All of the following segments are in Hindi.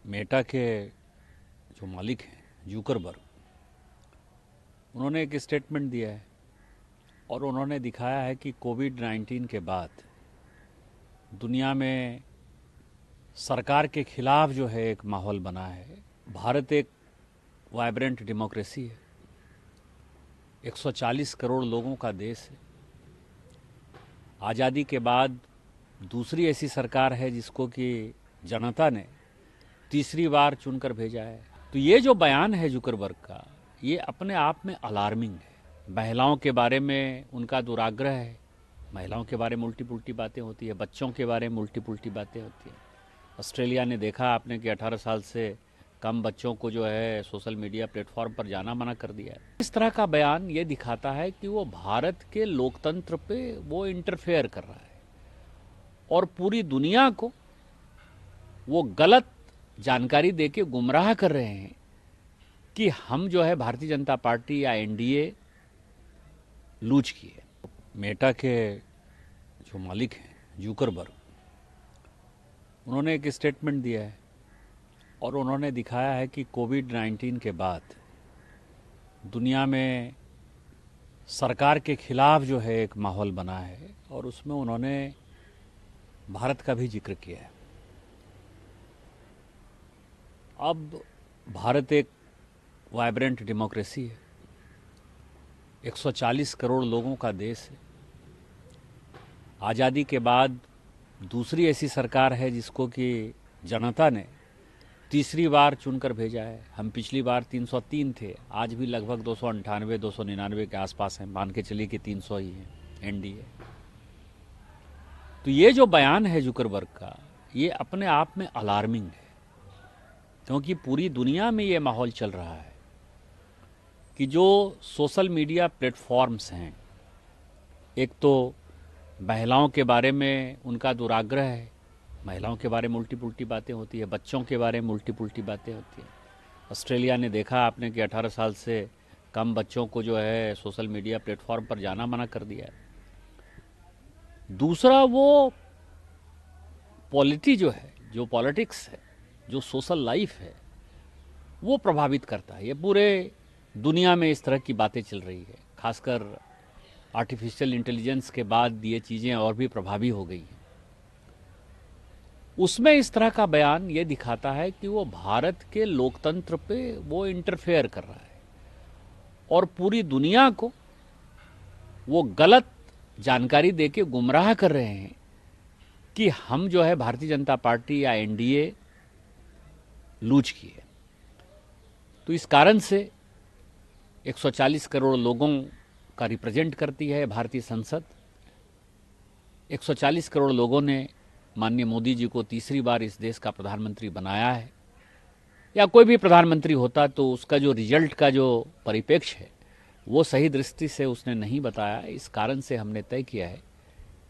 मेटा के जो मालिक हैं जुकरबर्ग, उन्होंने एक स्टेटमेंट दिया है और उन्होंने दिखाया है कि कोविड-19 के बाद दुनिया में सरकार के खिलाफ जो है एक माहौल बना है। भारत एक वाइब्रेंट डेमोक्रेसी है, 140 करोड़ लोगों का देश है। आज़ादी के बाद दूसरी ऐसी सरकार है जिसको कि जनता ने तीसरी बार चुनकर भेजा है। तो ये जो बयान है जुकरबर्ग का, ये अपने आप में अलार्मिंग है। महिलाओं के बारे में उनका दुराग्रह है, महिलाओं के बारे में उल्टी पुल्टी बातें होती है, बच्चों के बारे में उल्टी पुल्टी बातें होती है। ऑस्ट्रेलिया ने देखा आपने कि 18 साल से कम बच्चों को जो है सोशल मीडिया प्लेटफॉर्म पर जाना मना कर दिया है। इस तरह का बयान ये दिखाता है कि वो भारत के लोकतंत्र पे वो इंटरफेयर कर रहा है और पूरी दुनिया को वो गलत जानकारी देके गुमराह कर रहे हैं कि हम जो है भारतीय जनता पार्टी या एनडीए लूज किए। मेटा के जो मालिक हैं जुकरबर्ग, उन्होंने एक स्टेटमेंट दिया है और उन्होंने दिखाया है कि कोविड-19 के बाद दुनिया में सरकार के खिलाफ जो है एक माहौल बना है और उसमें उन्होंने भारत का भी जिक्र किया है। अब भारत एक वाइब्रेंट डेमोक्रेसी है, 140 करोड़ लोगों का देश है। आज़ादी के बाद दूसरी ऐसी सरकार है जिसको कि जनता ने तीसरी बार चुनकर भेजा है। हम पिछली बार 303 थे, आज भी लगभग 298 299 के आसपास हैं, मान के चलिए कि 300 ही हैं एनडीए। तो ये जो बयान है जुकरबर्ग का, ये अपने आप में अलार्मिंग है, क्योंकि पूरी दुनिया में ये माहौल चल रहा है कि जो सोशल मीडिया प्लेटफॉर्म्स हैं, एक तो महिलाओं के बारे में उनका दुराग्रह है, महिलाओं के बारे में उल्टी पुल्टी बातें होती है, बच्चों के बारे में उल्टी पुल्टी बातें होती है। ऑस्ट्रेलिया ने देखा आपने कि 18 साल से कम बच्चों को जो है सोशल मीडिया प्लेटफॉर्म पर जाना मना कर दिया है। दूसरा वो पॉलिटी जो है, जो पॉलिटिक्स है, जो सोशल लाइफ है, वो प्रभावित करता है। ये पूरे दुनिया में इस तरह की बातें चल रही है, खासकर आर्टिफिशियल इंटेलिजेंस के बाद ये चीज़ें और भी प्रभावी हो गई हैं। उसमें इस तरह का बयान ये दिखाता है कि वो भारत के लोकतंत्र पे वो इंटरफेयर कर रहा है और पूरी दुनिया को वो गलत जानकारी देके गुमराह कर रहे हैं कि हम जो है भारतीय जनता पार्टी या एनडीए लूज किए। तो इस कारण से 140 करोड़ लोगों का रिप्रेजेंट करती है भारतीय संसद। 140 करोड़ लोगों ने माननीय मोदी जी को तीसरी बार इस देश का प्रधानमंत्री बनाया है, या कोई भी प्रधानमंत्री होता तो उसका जो रिजल्ट का जो परिप्रेक्ष्य है वो सही दृष्टि से उसने नहीं बताया। इस कारण से हमने तय किया है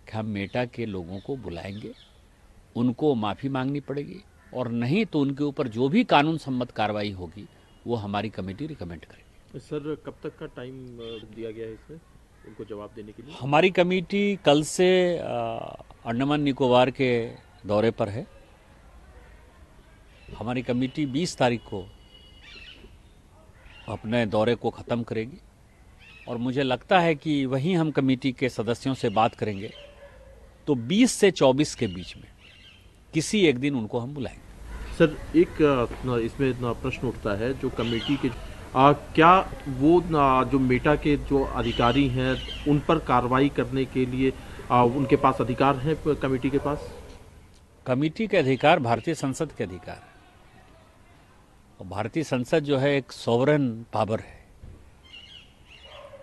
कि हम मेटा के लोगों को बुलाएंगे, उनको माफ़ी मांगनी पड़ेगी, और नहीं तो उनके ऊपर जो भी कानून सम्मत कार्रवाई होगी वो हमारी कमेटी रिकमेंड करेगी। सर, कब तक का टाइम दिया गया है इसमें उनको जवाब देने के लिए? हमारी कमेटी कल से अंडमान निकोबार के दौरे पर है। हमारी कमेटी 20 तारीख को अपने दौरे को ख़त्म करेगी और मुझे लगता है कि वहीं हम कमेटी के सदस्यों से बात करेंगे, तो 20 से 24 के बीच में किसी एक दिन उनको हम बुलाएंगे। सर, एक इसमें प्रश्न उठता है, जो कमेटी के क्या वो जो मेटा के जो अधिकारी हैं उन पर कार्रवाई करने के लिए उनके पास अधिकार है? कमेटी के पास कमेटी के अधिकार भारतीय संसद के अधिकार है, और भारतीय संसद जो है एक सॉवरेन पावर है।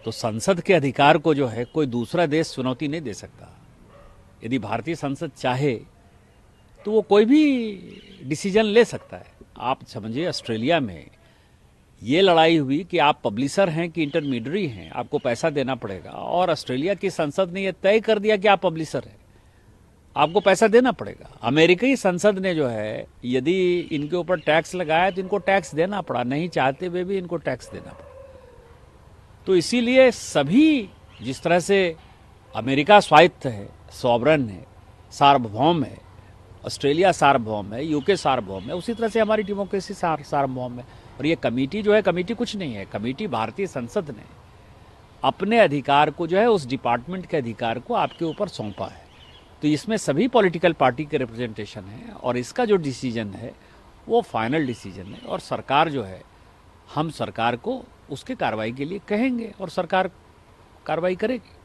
तो संसद के अधिकार को जो है कोई दूसरा देश चुनौती नहीं दे सकता। यदि भारतीय संसद चाहे तो वो कोई भी डिसीजन ले सकता है। आप समझिए, ऑस्ट्रेलिया में ये लड़ाई हुई कि आप पब्लिशर हैं कि इंटरमीडियरी हैं, आपको पैसा देना पड़ेगा, और ऑस्ट्रेलिया की संसद ने यह तय कर दिया कि आप पब्लिशर हैं, आपको पैसा देना पड़ेगा। अमेरिकी संसद ने जो है यदि इनके ऊपर टैक्स लगाया तो इनको टैक्स देना पड़ा, नहीं चाहते हुए भी इनको टैक्स देना पड़ा। तो इसीलिए सभी, जिस तरह से अमेरिका स्वायत्त है, सॉवरन है, सार्वभौम है, ऑस्ट्रेलिया सार्वभौम है, यूके सार्वभौम है, उसी तरह से हमारी डेमोक्रेसी सार्वभौम है। और ये कमेटी जो है, कमेटी कुछ नहीं है, कमेटी भारतीय संसद ने अपने अधिकार को जो है उस डिपार्टमेंट के अधिकार को आपके ऊपर सौंपा है। तो इसमें सभी पॉलिटिकल पार्टी के रिप्रेजेंटेशन है और इसका जो डिसीजन है वो फाइनल डिसीजन है। और सरकार जो है, हम सरकार को उसके कार्रवाई के लिए कहेंगे और सरकार कार्रवाई करेगी।